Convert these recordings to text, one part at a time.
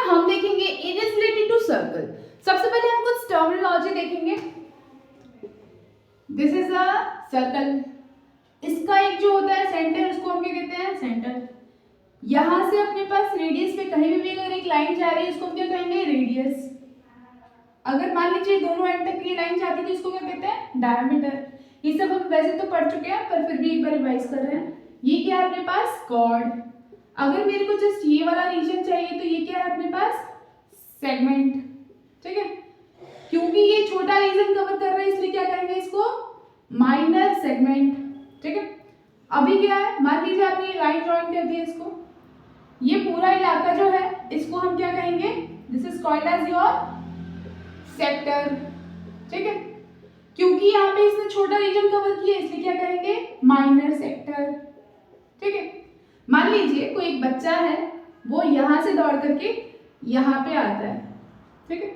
हम देखेंगे area related to circle. सबसे पहले हम कुछ टर्मिनोलॉजी देखेंगे। दिस इज अ सर्कल, इसका एक जो होता है सेंटर, उसको हम क्या कहते हैं, सेंटर। यहां से अपने पास रेडियस पे कहीं भी अगर एक लाइन जा रही है उसको हम क्या कहेंगे, रेडियस। अगर मान लीजिए दोनों एंड तक की लाइन जाती है तो इसको क्या कहते हैं, डायमीटर। ये सब हम वैसे तो पढ़ चुके हैं पर फिर भी एक बार रिवाइज कर रहे हैं। ये क्या है अपने पास, कॉर्ड। अगर मेरे को जस्ट ये वाला रीजन चाहिए तो ये क्या है अपने पास, सेगमेंट। ठीक है, क्योंकि ये छोटा रीजन कवर कर रहा है इसलिए क्या कहेंगे इसको, माइनर सेगमेंट। ठीक है, अभी क्या है, मान लीजिए आपने ये लाइन ड्राइंग कर दी, इसको ये पूरा इलाका जो है इसको हम क्या कहेंगे, this is called as your sector. ठीक है, क्योंकि यहाँ पे इसने छोटा रीजन कवर किया इसलिए क्या कहेंगे, माइनर सेक्टर। ठीक है, मान लीजिए कोई एक बच्चा है, वो यहाँ से दौड़ करके यहाँ पे आता है। ठीक है,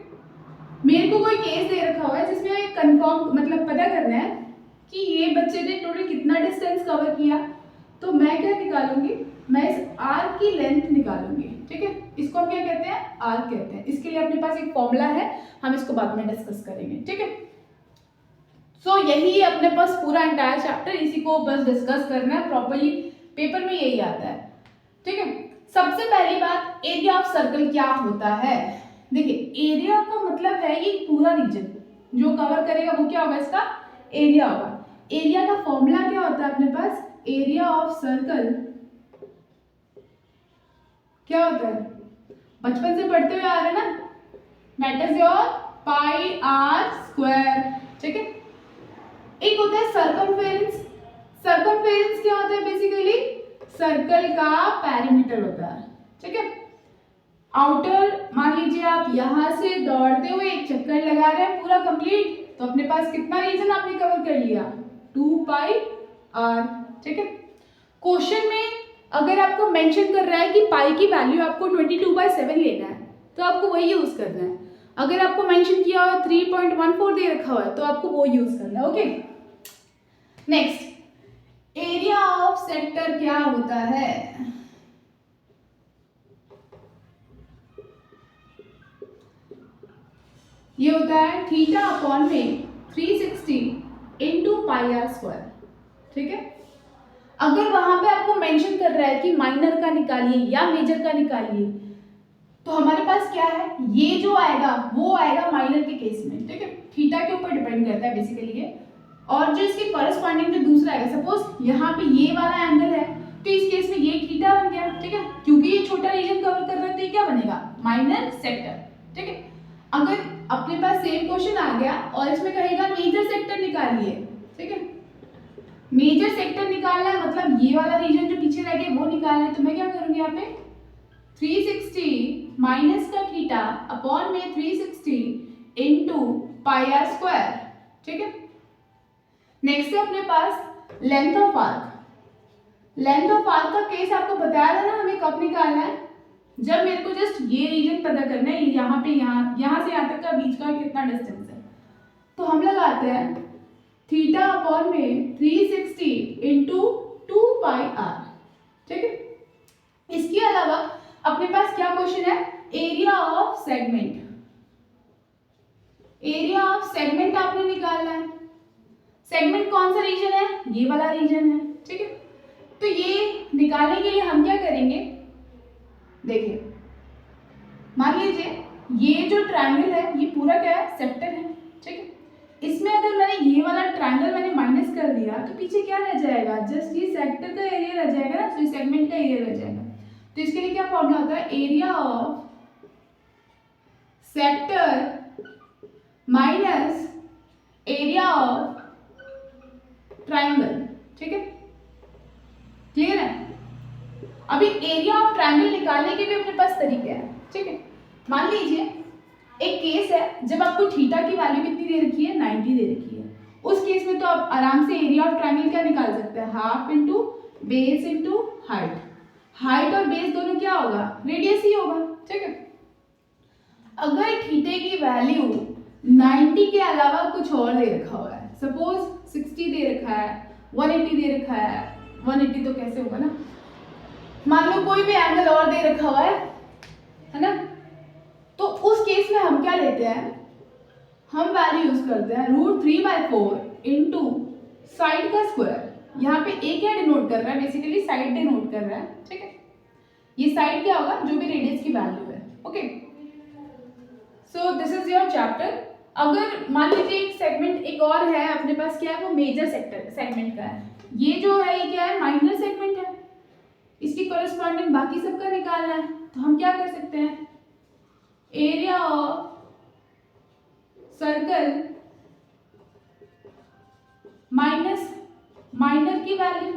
मेरे को कोई केस दे रखा हुआ है जिसमें कंफर्म मतलब पता करना है कि ये बच्चे ने टोटल कितना डिस्टेंस कवर किया, तो मैं क्या निकालूंगी, मैं इस आर्क की लेंथ निकालूंगी। ठीक है, इसको हम क्या कहते हैं, आर्क कहते हैं। इसके लिए अपने पास एक फॉर्मूला है, हम इसको बाद में डिस्कस करेंगे। ठीक है, सो यही है अपने पास पूरा एंटायर चैप्टर, इसी को बस डिस्कस करना है प्रॉपर्ली, पेपर में यही आता है। ठीक है, सबसे पहली बात, एरिया ऑफ सर्कल क्या होता है। देखिए, एरिया का मतलब है ये पूरा रीजन जो कवर करेगा वो क्या होगा, इसका एरिया होगा। एरिया का फॉर्मूला क्या होता है अपने पास, एरिया ऑफ सर्कल क्या होता है, बचपन से पढ़ते हुए आ रहे हैं ना, that is your pi r square. ठीक है, एक होता है सर्कमफेरेंस। सर्कमफेरेंस क्या होता है, बेसिकली सर्कल का पेरीमीटर होता है। ठीक है, आउटर मान लीजिए आप यहां से दौड़ते हुए एक चक्कर लगा रहे हैं पूरा कंप्लीट, तो अपने पास कितना रीजन आपने कवर कर लिया, 2 पाई आर। ठीक है, क्वेश्चन में अगर आपको मेंशन कर रहा है कि पाई की वैल्यू आपको 22/7 लेना है तो आपको वही यूज करना है। अगर आपको मेंशन किया हुआ 3.14 दे रखा हुआ है तो आपको वो यूज करना है। Okay, next, area of sector क्या होता है। ये होता है थीटा अपॉन में 360 इंटू पाई आर स्क्वायर। ठीक है, अगर वहां पे आपको मेंशन कर रहा है कि माइनर का निकालिए या मेजर का निकालिए तो हमारे पास क्या है, ये जो आएगा वो आएगा माइनर के केस में। ठीक है, थीटा के ऊपर डिपेंड करता है बेसिकली ये, और जो इसके कॉरेस्पॉन्डिंग जो दूसरा आएगा, सपोज यहाँ पे ये वाला एंगल है तो इस केस में ये थीटा बन गया। ठीक है, क्योंकि ये छोटा रीजन कवर कर रहा है तो ये क्या बनेगा, माइनर सेक्टर। ठीक है, अगर अपने पास सेम क्वेश्चन आ गया और इसमें कहेगा मेजर सेक्टर निकालिए, ठीक है, मेजर सेक्टर निकालना है मतलब ये वाला रीजन जो पीछे रह गया वो निकालना है, तो मैं क्या करूंगी यहाँ पे 360 माइनस का थीटा अपॉन में 360 इंटू पाई आर स्क्वायर। ठीक है, नेक्स्ट है अपने पास length of arc. Length of arc का केस आपको बताया था ना, हमें कब निकालना है, जब मेरे को जस्ट ये रीजन पता करना है, यहाँ पे यहाँ से यहाँ तक का बीच का कितना डिस्टेंस है, तो हम लगाते हैं थीटा अपॉन में 360 इंटू 2 पाई आर। ठीक है, इसके अलावा अपने पास क्या क्वेश्चन है, area of segment. Area of segment आपने निकालना है। सेगमेंट कौन सा रीजन है, ये वाला रीजन है। ठीक है, तो ये निकालने के लिए हम क्या करेंगे, देखिए मान लीजिए ये जो ट्रायंगल है ये पूरा क्या है, सेक्टर है। ठीक है, इसमें अगर मैंने ये वाला ट्रायंगल मैंने माइनस कर दिया तो पीछे क्या रह जाएगा, जस्ट ये सेक्टर का एरिया रह जाएगा ना, तो ये सेगमेंट का एरिया रह जाएगा। तो इसके लिए क्या फॉर्मूला होता है, area of sector minus area of triangle. ठीक है, क्लियर है। अभी एरिया ऑफ ट्रायंगल निकालने के भी अपने पास तरीके हैं। ठीक है, मान लीजिए एक केस है जब आपको थीटा की वैल्यू कितनी दे रखी है, 90 दे रखी है, उस केस में तो आप आराम से एरिया ऑफ ट्रायंगल क्या निकाल सकते हैं, half into base into height. Height और बेस दोनों क्या होगा, रेडियस ही होगा। ठीक है, अगर थीटे की वैल्यू 90 के अलावा कुछ और दे रखा हुआ है, सपोज 60 दे रखा है, 180 दे रखा है, 180 तो कैसे होगा ना, मान लो कोई भी एंगल और दे रखा हुआ है ना, इसमें हम क्या लेते हैं, हम वैल्यू यूज करते हैं √3/4 इंटू साइड का स्क्वायर। यहाँ पे ए क्या डिनोट कर रहा है, बेसिकली साइड डिनोट कर रहा है, ठीक है। ये साइड क्या होगा, जो भी रेडियस की वैल्यू है, okay. So this is your chapter. अगर मान लीजिए एक सेगमेंट एक और है अपने पास, क्या है वो मेजर सेगमेंट का है, ये जो है ये क्या है माइनर सेगमेंट है, इसकी कोरस्पॉन्डिंग बाकी सबका निकालना है। तो हम क्या कर सकते हैं, area of circle minus minor की वैल्यू,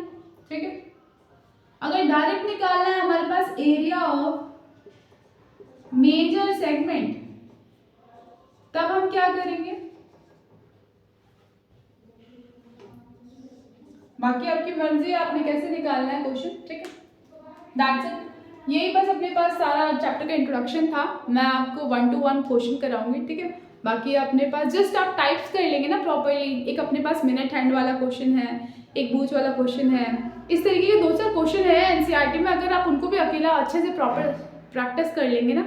ठीक है। अगर डायरेक्ट निकालना है हमारे पास एरिया ऑफ मेजर सेगमेंट, तब हम क्या करेंगे, बाकी आपकी मर्जी है आपने कैसे निकालना है क्वेश्चन, ठीक है। दैट्स इट, यही बस अपने पास सारा चैप्टर का इंट्रोडक्शन था। मैं आपको 1 to 1 क्वेश्चन कराऊंगी, ठीक है। बाकी अपने पास जस्ट आप टाइप्स कर लेंगे ना प्रॉपरली, एक अपने पास मिनट हैंड वाला क्वेश्चन है, एक बूच वाला क्वेश्चन है, इस तरीके के 2-4 क्वेश्चन है एनसीईआरटी में। अगर आप उनको भी अकेला अच्छे से प्रॉपर प्रैक्टिस कर लेंगे ना,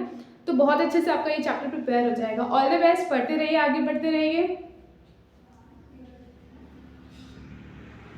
तो बहुत अच्छे से आपका ये चैप्टर प्रिपेयर हो जाएगा। ऑल द बेस्ट, पढ़ते रहिए, आगे बढ़ते रहिए।